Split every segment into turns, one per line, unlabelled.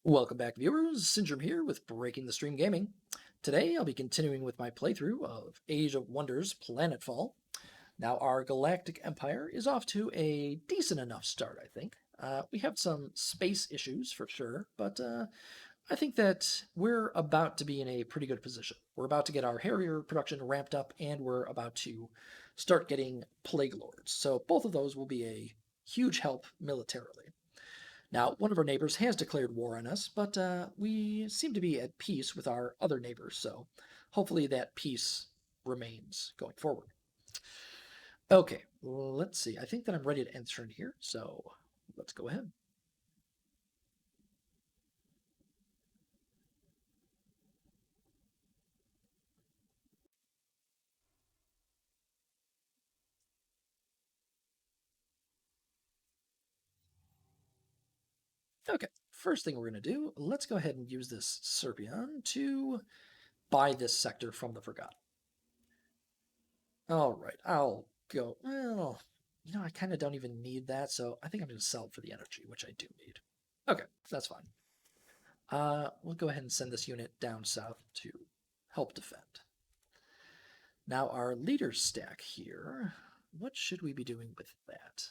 Welcome back, viewers. Syndrome here with Breaking the Stream Gaming. Today, I'll be continuing with my playthrough of Age of Wonders Planetfall. Now, our galactic empire is off to a decent enough start, I think. We have some space issues for sure, but I think that we're about to be in a pretty good position. We're about to get our Harrier production ramped up, and we're about to start getting Plague Lords. So both of those will be a huge help militarily. Now, one of our neighbors has declared war on us, but we seem to be at peace with our other neighbors, so hopefully that peace remains going forward. Okay, let's see. I think that I'm ready to end turn here, so let's go ahead. Okay, first thing we're going to do, let's go ahead and use this Serpion to buy this sector from the Forgotten. All right, I'll go. Well, I kind of don't even need that, so I think I'm going to sell it for the energy, which I do need. Okay, that's fine. We'll go ahead and send this unit down south to help defend. Now our leader stack here, what should we be doing with that?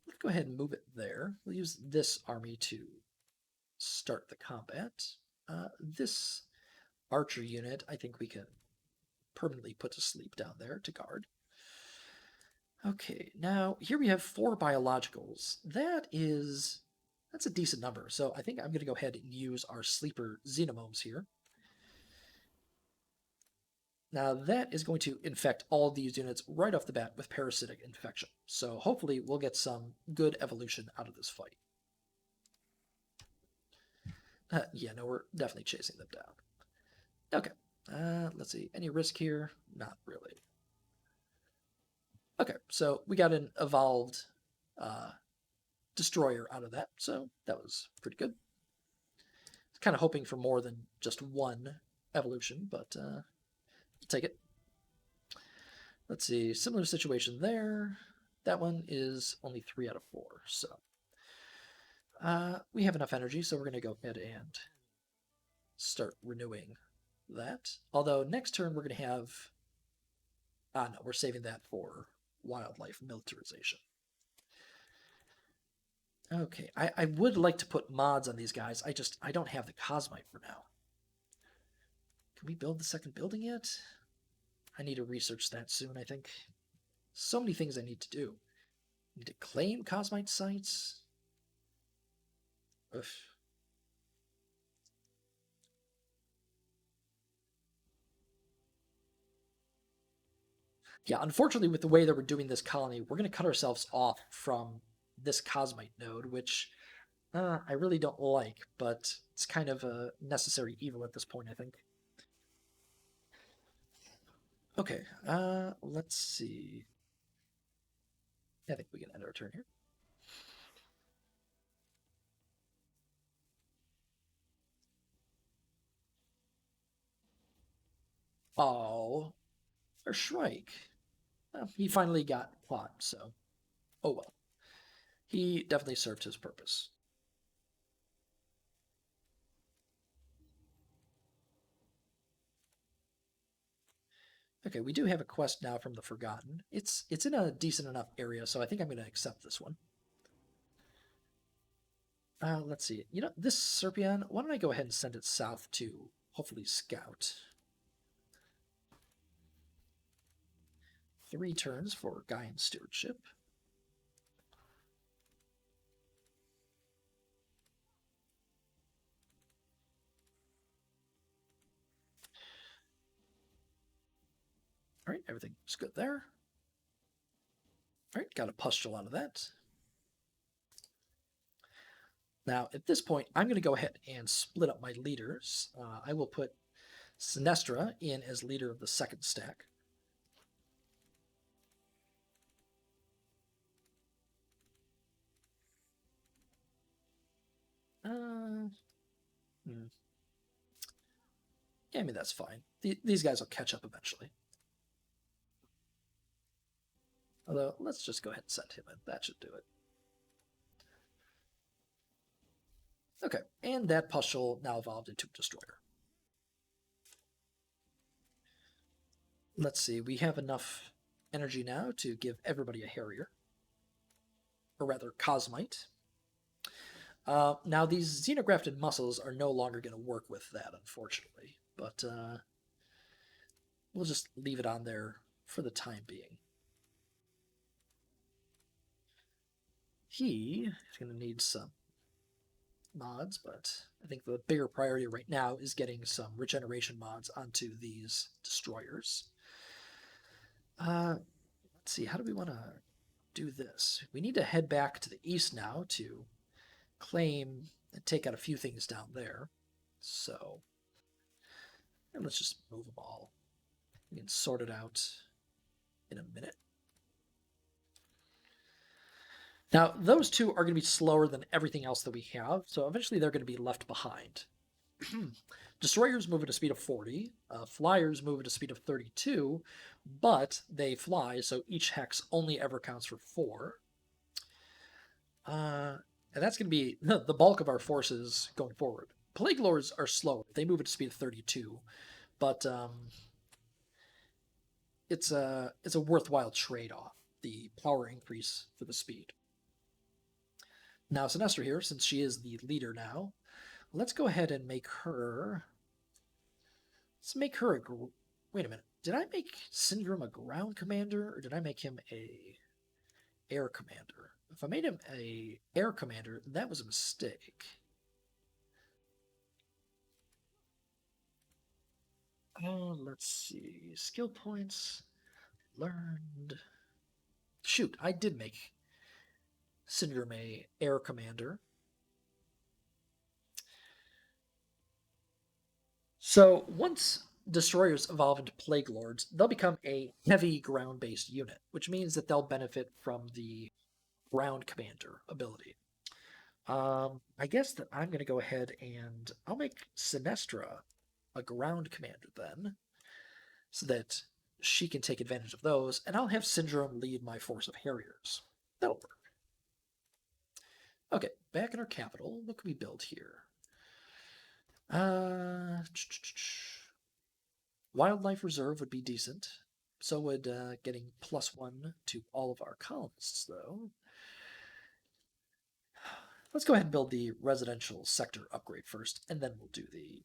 Let's go ahead and move it there. We'll use this army to start the combat. This archer unit, I think we can permanently put to sleep down there to guard. Okay, now here we have 4 biologicals. That's a decent number, so I think I'm going to go ahead and use our sleeper xenomomes here. Now that is going to infect all these units right off the bat with parasitic infection. So hopefully we'll get some good evolution out of this fight. Yeah, no, we're definitely chasing them down. Okay, let's see. Any risk here? Not really. Okay, so we got an evolved destroyer out of that, so that was pretty good. Kind of hoping for more than just one evolution, but we'll take it. Let's see, similar situation there. That one is only 3 out of 4, so we have enough energy, so we're going to go ahead and start renewing that. Although next turn we're going to have... no, we're saving that for wildlife militarization. Okay, I would like to put mods on these guys. I don't have the Cosmite for now. Can we build the second building yet? I need to research that soon, I think. So many things I need to do. I need to claim Cosmite sites. Ugh. Yeah, unfortunately, with the way that we're doing this colony, we're going to cut ourselves off from this Cosmite node, which I really don't like, but it's kind of a necessary evil at this point, I think. Okay, let's see. I think we can end our turn here. Oh, or Shrike. Well, he finally got caught, so oh well. He definitely served his purpose. Okay, we do have a quest now from the Forgotten. It's in a decent enough area, so I think I'm going to accept this one. Let's see. This Serpion, why don't I go ahead and send it south to hopefully scout. 3 turns for Gaian Stewardship. All right, everything's good there. All right, got a pustule out of that. Now, at this point, I'm going to go ahead and split up my leaders. I will put Sinestra in as leader of the second stack. Yeah, I mean, that's fine. These guys will catch up eventually. Although, let's just go ahead and send him in. That should do it. Okay, and that pustule now evolved into a destroyer. Let's see, we have enough energy now to give everybody a Harrier. Or rather, Cosmite. Now, these xenografted muscles are no longer going to work with that, unfortunately. But we'll just leave it on there for the time being. He is going to need some mods, but I think the bigger priority right now is getting some regeneration mods onto these destroyers. Let's see, how do we want to do this? We need to head back to the east now to claim and take out a few things down there. So, and let's just move them all. We can sort it out in a minute. Now, those two are going to be slower than everything else that we have, so eventually they're going to be left behind. Destroyers move at a speed of 40, flyers move at a speed of 32, but they fly, so each hex only ever counts for 4. And that's going to be the bulk of our forces going forward. Plague Lords are slow. They move at a speed of 32, but it's a worthwhile trade-off, the power increase for the speed. Now, Sinestra here, since she is the leader now, let's go ahead and make her... Let's make her a... Wait a minute. Did I make Syndrome a ground commander, or did I make him a air commander? If I made him a air commander, that was a mistake. Let's see. Skill points. Learned. Shoot, I did make Syndrome a air commander. So once destroyers evolve into Plague Lords, they'll become a heavy ground-based unit, which means that they'll benefit from the ground commander ability. I guess that I'm going to go ahead and I'll make Sinestra a ground commander then, so that she can take advantage of those, and I'll have Syndrome lead my force of Harriers. That'll work. Okay, back in our capital, what can we build here? Wildlife Reserve would be decent. So would getting +1 to all of our colonists, though. Let's go ahead and build the residential sector upgrade first, and then we'll do the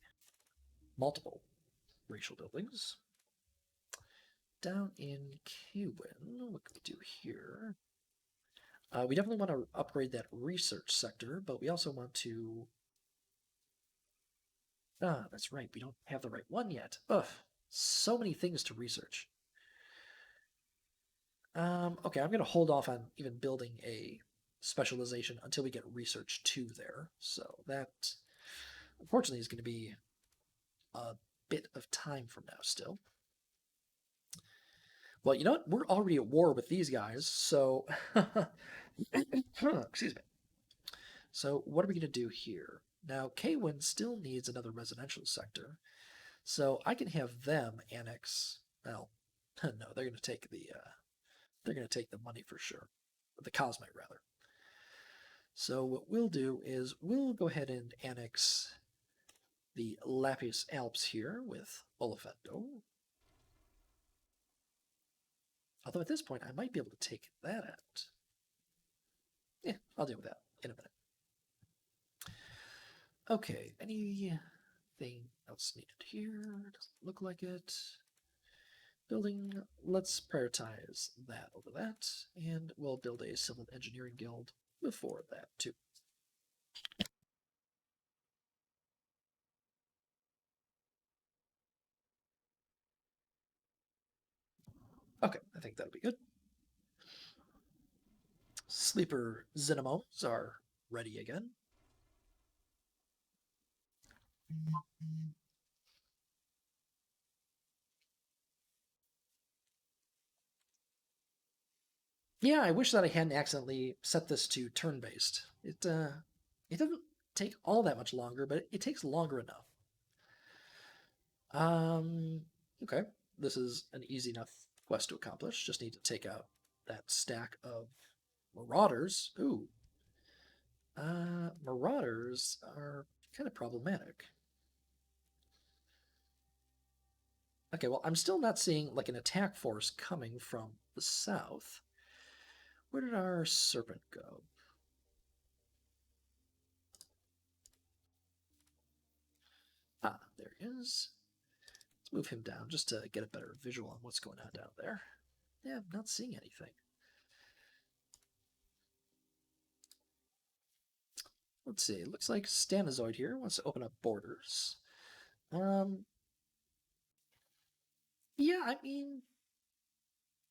multiple racial buildings. Down in Kewin, what can we do here? We definitely want to upgrade that research sector, but we also want to... Ah, that's right, we don't have the right one yet. Ugh, so many things to research. Okay, I'm going to hold off on even building a specialization until we get research 2 there. So that, unfortunately, is going to be a bit of time from now still. Well, you know what? We're already at war with these guys, so... Excuse me. So what are we going to do here? Now, Kwin still needs another residential sector, so I can have them annex... Well, no, they're going to take the... they're going to take the money for sure. The Cosmite, rather. So what we'll do is we'll go ahead and annex the Lapis Alps here with Olifendo. Although at this point, I might be able to take that out. Yeah, I'll deal with that in a minute. Okay, anything else needed here? Doesn't look like it. Building, let's prioritize that over that, and we'll build a civil engineering guild before that too. Okay, I think that'll be good. Sleeper Xenomones are ready again. Yeah, I wish that I hadn't accidentally set this to turn-based. It doesn't take all that much longer, but it takes longer enough. Okay, this is an easy enough quest to accomplish. Just need to take out that stack of marauders. Ooh, Marauders are kind of problematic. Okay, well, I'm still not seeing like an attack force coming from the south. Where did our serpent go? Ah, there he is. Let's move him down just to get a better visual on what's going on down there. Yeah, I'm not seeing anything. Let's see. It looks like Stanazoid here wants to open up borders. Um, yeah, I mean,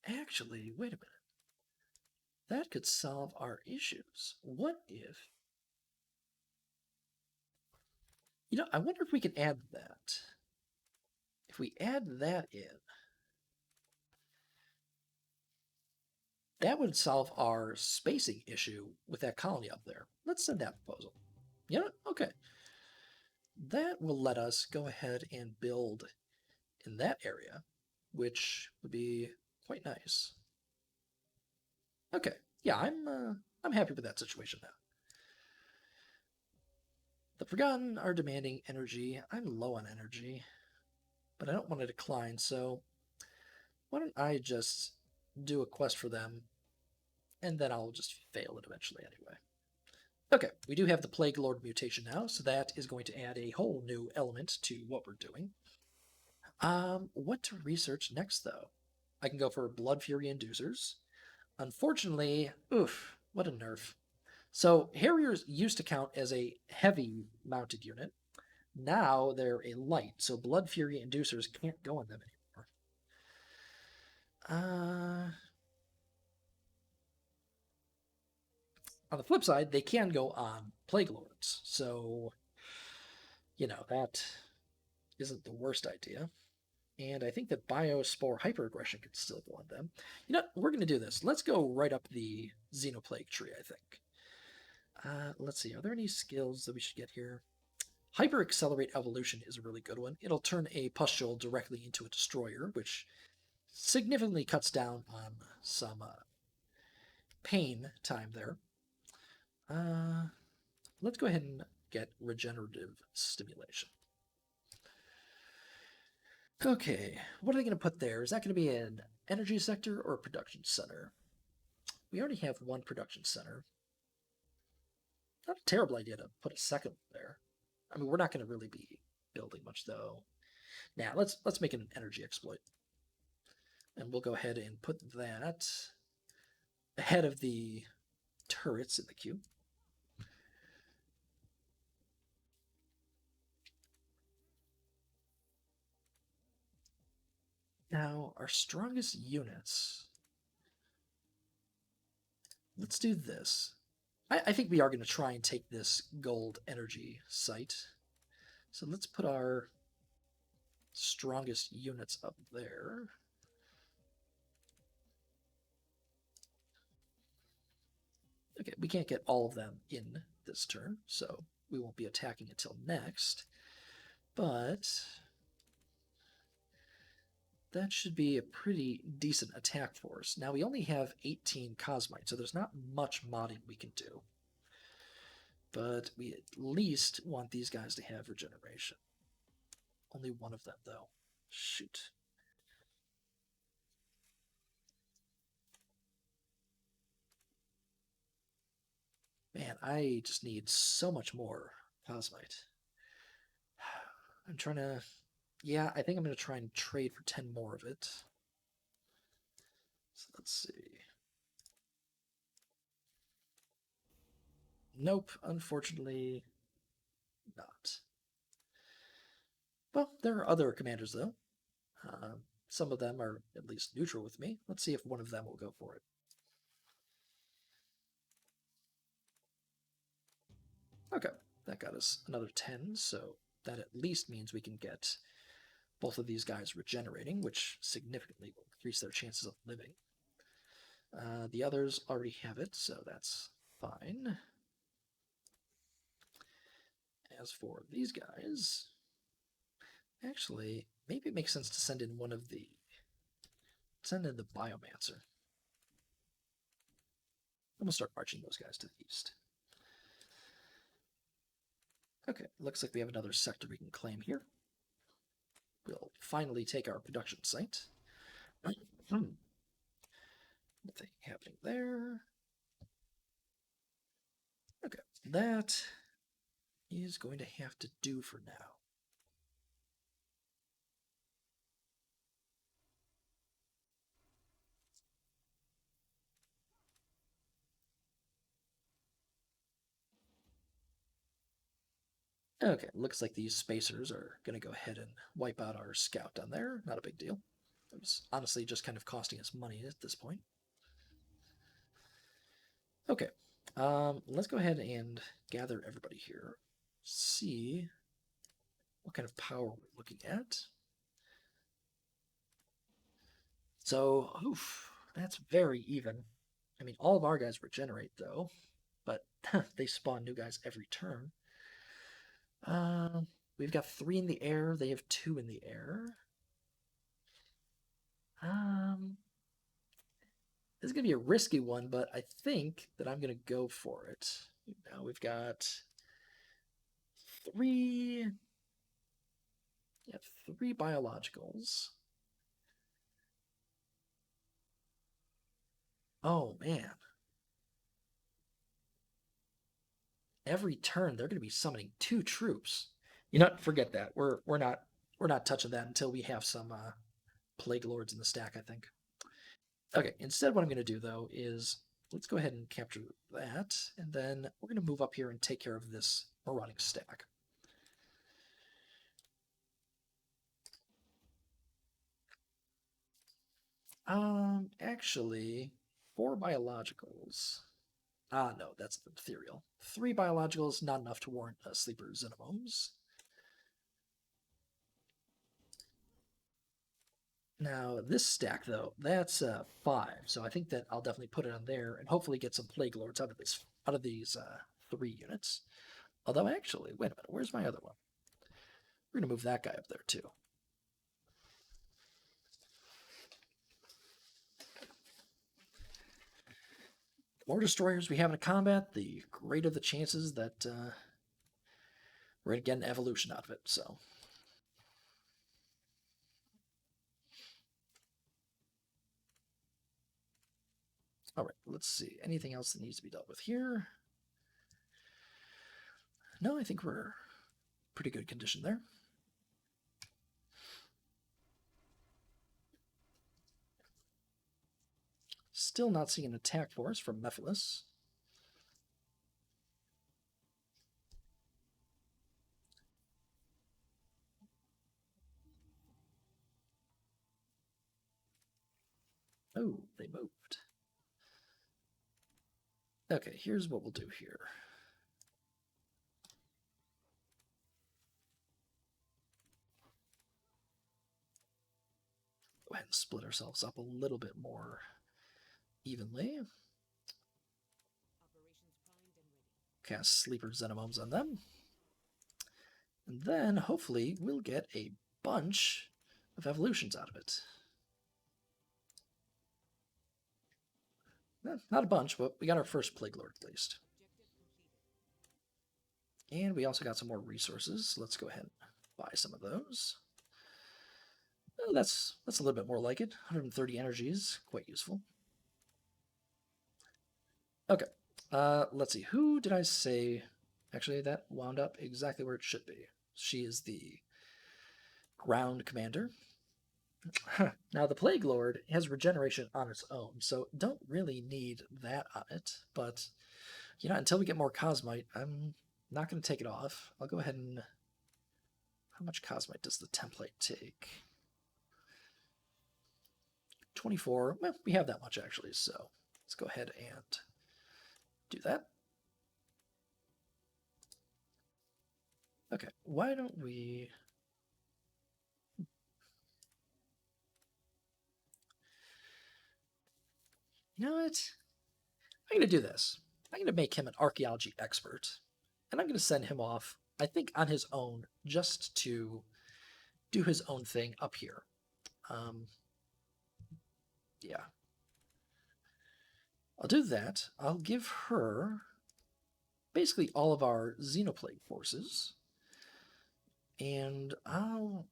actually, wait a minute. That could solve our issues. What if... I wonder if we can add that. If we add that in, that would solve our spacing issue with that colony up there. Let's send that proposal. You know, okay. That will let us go ahead and build in that area, which would be quite nice. Okay, yeah, I'm happy with that situation now. The Forgotten are demanding energy. I'm low on energy, but I don't want to decline, so why don't I just do a quest for them, and then I'll just fail it eventually anyway. Okay, we do have the Plague Lord mutation now, so that is going to add a whole new element to what we're doing. What to research next, though? I can go for Blood Fury Inducers. Unfortunately, oof, what a nerf. So Harriers used to count as a heavy mounted unit. Now they're a light, so Blood Fury Inducers can't go on them anymore. On the flip side, they can go on Plague Lords, so, that isn't the worst idea. And I think that Biospore Hyperaggression could still go on them. We're going to do this. Let's go right up the Xenoplague tree, I think. Let's see, are there any skills that we should get here? Hyper Accelerate Evolution is a really good one. It'll turn a pustule directly into a destroyer, which significantly cuts down on some pain time there. Let's go ahead and get Regenerative Stimulation. Okay, what are they going to put there? Is that going to be an energy sector or a production center? We already have one production center. Not a terrible idea to put a second one there. I mean, we're not going to really be building much, though. Now, let's make it an energy exploit. And we'll go ahead and put that ahead of the turrets in the queue. Now, our strongest units. Let's do this. I think we are going to try and take this gold energy site. So let's put our strongest units up there. Okay, we can't get all of them in this turn, so we won't be attacking until next. But that should be a pretty decent attack force. Now, we only have 18 Cosmites, so there's not much modding we can do. But we at least want these guys to have regeneration. Only one of them, though. Shoot. Man, I just need so much more Cosmite. I'm trying to... Yeah, I think I'm going to try and trade for 10 more of it. So let's see. Nope, unfortunately not. Well, there are other commanders, though. Some of them are at least neutral with me. Let's see if one of them will go for it. Okay, that got us another 10, so that at least means we can get both of these guys regenerating, which significantly will increase their chances of living. The others already have it, so that's fine. As for these guys, actually, maybe it makes sense to send in the Biomancer. And we'll start marching those guys to the east. Okay, looks like we have another sector we can claim here. We'll finally take our production site. Nothing happening there. Okay, that is going to have to do for now. Okay, looks like these spacers are going to go ahead and wipe out our scout down there. Not a big deal. It was honestly just kind of costing us money at this point. Okay, let's go ahead and gather everybody here. See what kind of power we're looking at. So, oof, that's very even. I mean, all of our guys regenerate, though, but they spawn new guys every turn. We've got 3 in the air. They have 2 in the air. This is going to be a risky one, but I think that I'm going to go for it. Now we've got 3... Yeah, 3 biologicals. Oh, man. Every turn, they're going to be summoning 2 troops. You know, forget that. We're not touching that until we have some plague lords in the stack, I think. Okay, instead what I'm going to do, though, is let's go ahead and capture that, and then we're going to move up here and take care of this marauding stack. Actually, 4 biologicals. Ah, no, that's the ethereal. 3 biologicals, not enough to warrant a sleeper Xenomomes. Now, this stack, though, that's 5, so I think that I'll definitely put it on there and hopefully get some Plague Lords out of these 3 units. Although, actually, wait a minute, where's my other one? We're going to move that guy up there, too. The more destroyers we have in a combat, the greater the chances that we're going to get an evolution out of it, so... All right, let's see. Anything else that needs to be dealt with here? No, I think we're pretty good condition there. Still not seeing an attack force from Mephiles. Oh, they moved. Okay, here's what we'll do here. Go ahead and split ourselves up a little bit more evenly. Cast Sleeper Xenomomes on them. And then, hopefully, we'll get a bunch of evolutions out of it. Not a bunch, but we got our first Plague Lord at least. And we also got some more resources. Let's go ahead and buy some of those. Oh, that's a little bit more like it. 130 energy is quite useful. Okay, let's see. Who did I say? Actually, that wound up exactly where it should be. She is the ground commander. Now, the Plague Lord has regeneration on its own, so don't really need that on it. But, you know, until we get more Cosmite, I'm not going to take it off. I'll go ahead and... How much Cosmite does the template take? 24. Well, we have that much, actually, so let's go ahead and do that. Okay, why don't we... You know what? I'm going to do this. I'm going to make him an archaeology expert, and I'm going to send him off, I think, on his own, just to do his own thing up here. Yeah. I'll do that. I'll give her... basically all of our Xenoplague forces, and I'll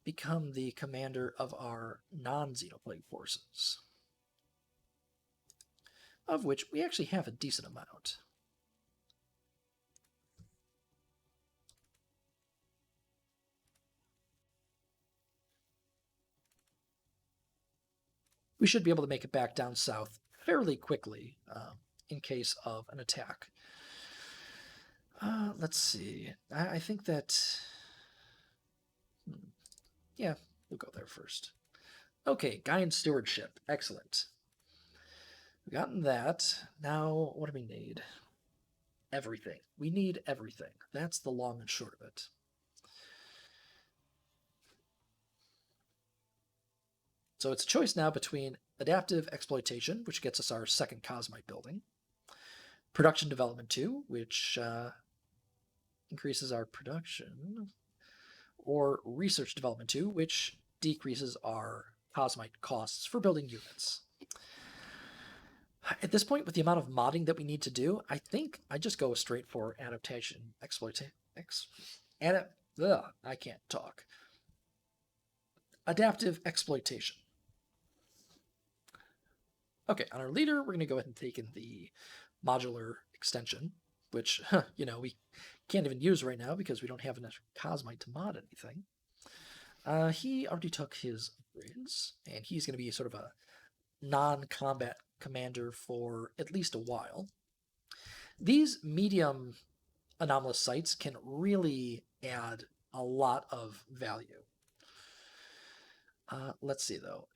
become the commander of our non-Xenoplague forces, of which we actually have a decent amount. We should be able to make it back down south fairly quickly in case of an attack. Let's see. I think that... Yeah, we'll go there first. Okay, Gaian Stewardship. Excellent. We've gotten that. Now, what do we need? Everything. We need everything. That's the long and short of it. So it's a choice now between Adaptive Exploitation, which gets us our second Cosmite building, Production Development 2, which increases our production, or Research Development 2, which decreases our Cosmite costs for building units. At this point, with the amount of modding that we need to do, I think I just go straight for Adaptation, I can't talk. Adaptive Exploitation. Okay, on our leader, we're going to go ahead and take in the modular extension, which, we can't even use right now because we don't have enough Cosmite to mod anything. He already took his upgrades, and he's going to be sort of a non-combat commander for at least a while. These medium anomalous sites can really add a lot of value. Let's see, though.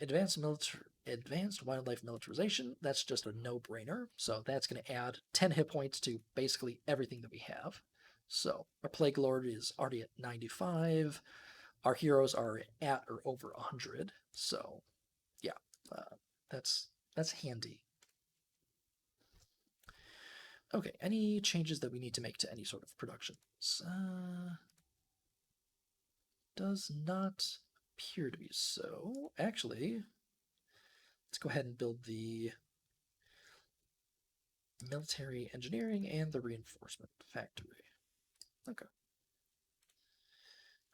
Advanced wildlife militarization, that's just a no-brainer. So that's going to add 10 hit points to basically everything that we have. So our Plague Lord is already at 95. Our heroes are at or over 100. So, yeah, that's handy. Okay, any changes that we need to make to any sort of productions? Does not appear to be so. Actually, let's go ahead and build the military engineering and the reinforcement factory. Okay.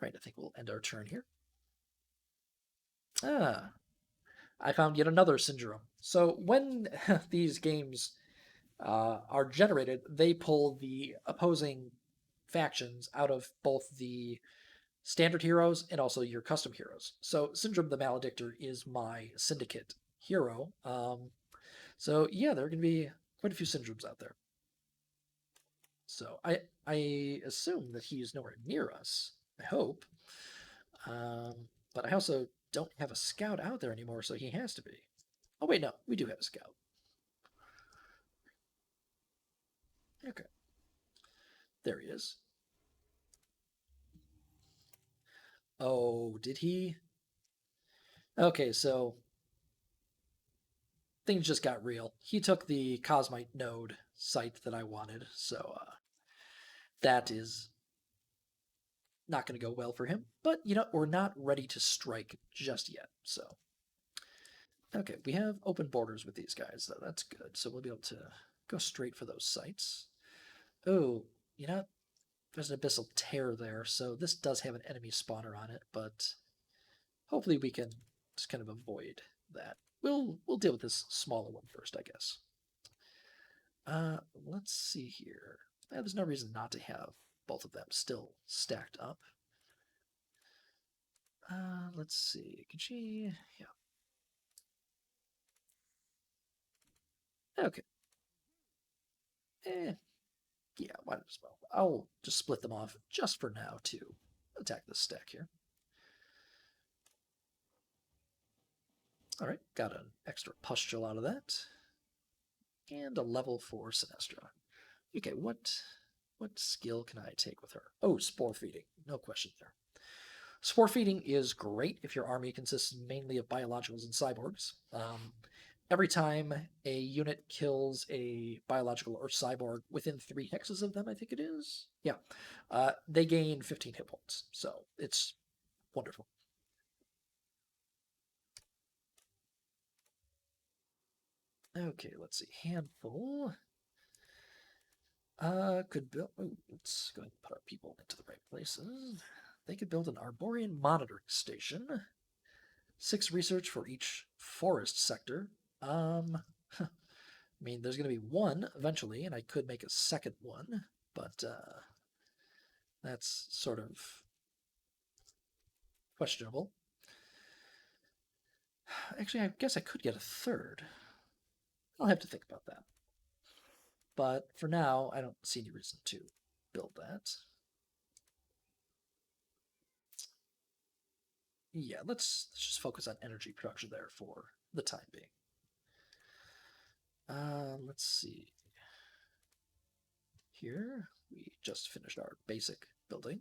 Right, I think we'll end our turn here. I found yet another syndrome. So when these games are generated, they pull the opposing factions out of both the standard heroes and also your custom heroes. So Syndrome the Maledictor is my syndicate hero. So yeah, there are going to be quite a few syndromes out there. So I assume that he is nowhere near us. I hope. But I also don't have a scout out there anymore, so he has to be. Oh wait, no, we do have a scout. Okay. There he is. Oh, did he? Okay, so things just got real. He took the Cosmite node site that I wanted, so that is not going to go well for him. But, we're not ready to strike just yet, so. Okay, we have open borders with these guys, though. That's good. So we'll be able to go straight for those sites. Oh, there's an Abyssal Tear there, so this does have an enemy spawner on it, but hopefully we can just kind of avoid that. We'll deal with this smaller one first, I guess. Let's see here. There's no reason not to have both of them still stacked up. Let's see. Can she? Yeah. Okay. Yeah, why not as well? I'll just split them off just for now to attack this stack here. All right, got an extra pustule out of that. And a level 4 Sinestra. Okay, what skill can I take with her? Oh, Spore Feeding. No question there. Spore Feeding is great if your army consists mainly of biologicals and cyborgs. Every time a unit kills a biological or cyborg within 3 hexes of them, I think it is. Yeah. They gain 15 hit points. So it's wonderful. Okay, let's see. Handful. Could build. Ooh, let's go ahead and put our people into the right places. They could build an Arborian monitoring station. 6 research for each forest sector. I mean, there's going to be one eventually, and I could make a second one, but that's sort of questionable. Actually, I guess I could get a third. I'll have to think about that. But for now, I don't see any reason to build that. Yeah, let's just focus on energy production there for the time being. Let's see. Here, we just finished our basic building.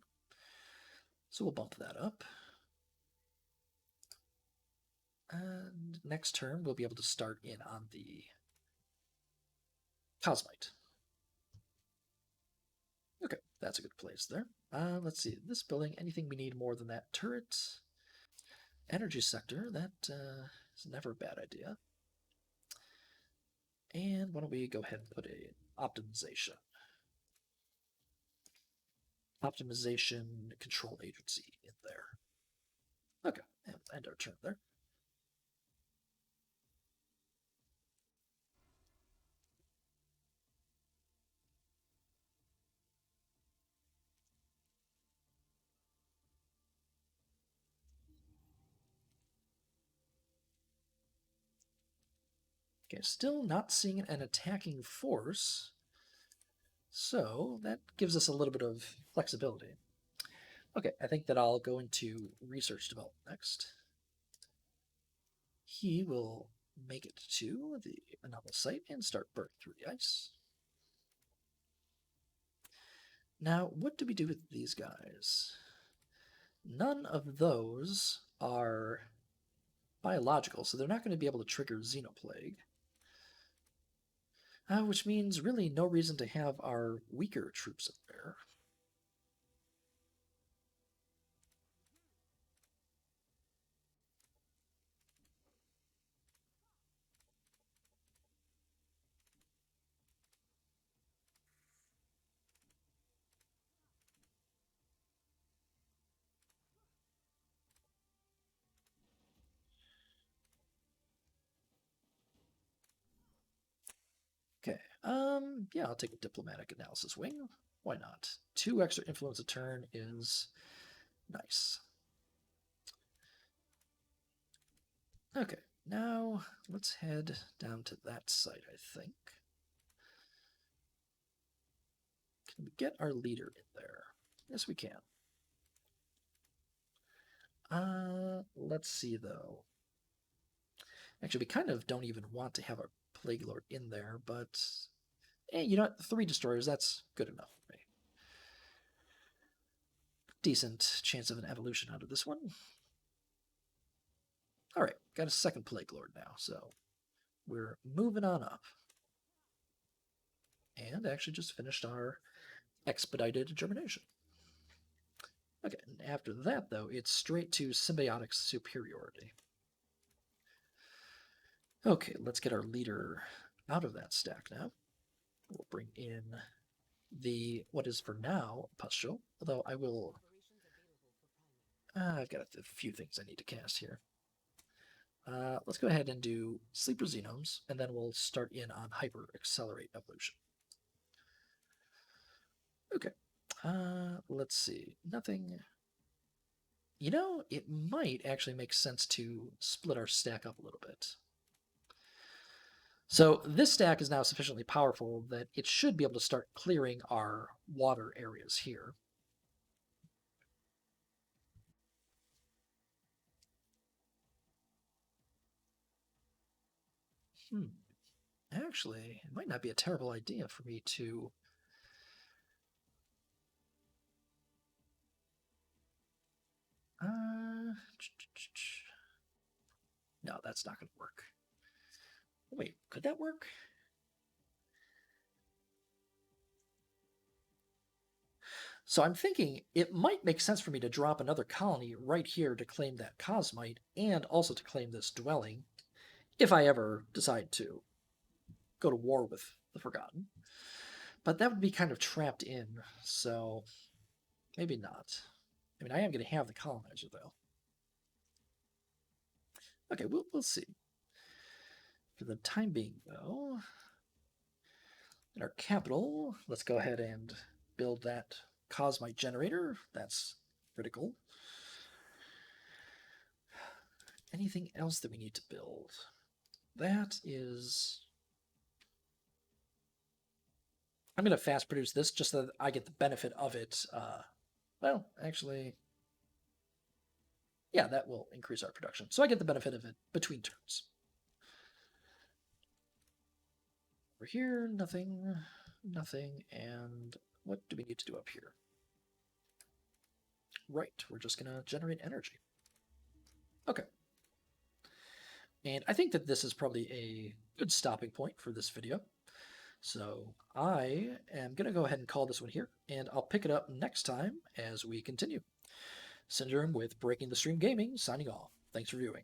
So we'll bump that up. And next turn, we'll be able to start in on the Cosmite. Okay, that's a good place there. Let's see, this building, anything we need more than that turret? Energy sector, that is never a bad idea. And why don't we go ahead and put a optimization. Optimization control agency in there. Okay, and end our turn there. Okay, still not seeing an attacking force, so that gives us a little bit of flexibility. Okay, I think that I'll go into research development next. He will make it to the anomalous site and start burning through the ice. Now, what do we do with these guys? None of those are biological, so they're not going to be able to trigger Xenoplague. Which means really no reason to have our weaker troops in there. Okay, yeah, I'll take a diplomatic analysis wing. Why not? 2 extra influence a turn is nice. Okay, now let's head down to that site, I think. Can we get our leader in there? Yes, we can. Let's see, though. Actually, we kind of don't even want to have a Plague Lord in there, but you know what? 3 destroyers, that's good enough for me. Decent chance of an evolution out of this one. All right, got a second Plague Lord now, so we're moving on up. And actually just finished our expedited germination. Okay, and after that, though, it's straight to symbiotic superiority. Okay, let's get our leader out of that stack now. We'll bring in the, what is for now, Pustule, although I will... I've got a few things I need to cast here. Let's go ahead and do Sleeper Xenomes, and then we'll start in on Hyper Accelerate Evolution. Okay, let's see. Nothing... You know, it might actually make sense to split our stack up a little bit. So this stack is now sufficiently powerful that it should be able to start clearing our water areas here. Actually, it might not be a terrible idea for me to... No, that's not going to work. Wait, could that work? So I'm thinking it might make sense for me to drop another colony right here to claim that Cosmite and also to claim this dwelling if I ever decide to go to war with the Forgotten. but that would be kind of trapped in, so maybe not. I mean, I am going to have the colonizer, though. Okay, we'll see. For the time being, though, in our capital, let's go ahead and build that Cosmite generator. That's critical. Anything else that we need to build? That is... I'm going to fast produce this just so that I get the benefit of it. Well, actually... Yeah, that will increase our production. So I get the benefit of it between turns. Over here, nothing, nothing, and what do we need to do up here? Right, we're just going to generate energy. Okay. And I think that this is probably a good stopping point for this video. So I am going to go ahead and call this one here, and I'll pick it up next time as we continue. Syndrome with Breaking the Stream Gaming, signing off. Thanks for viewing.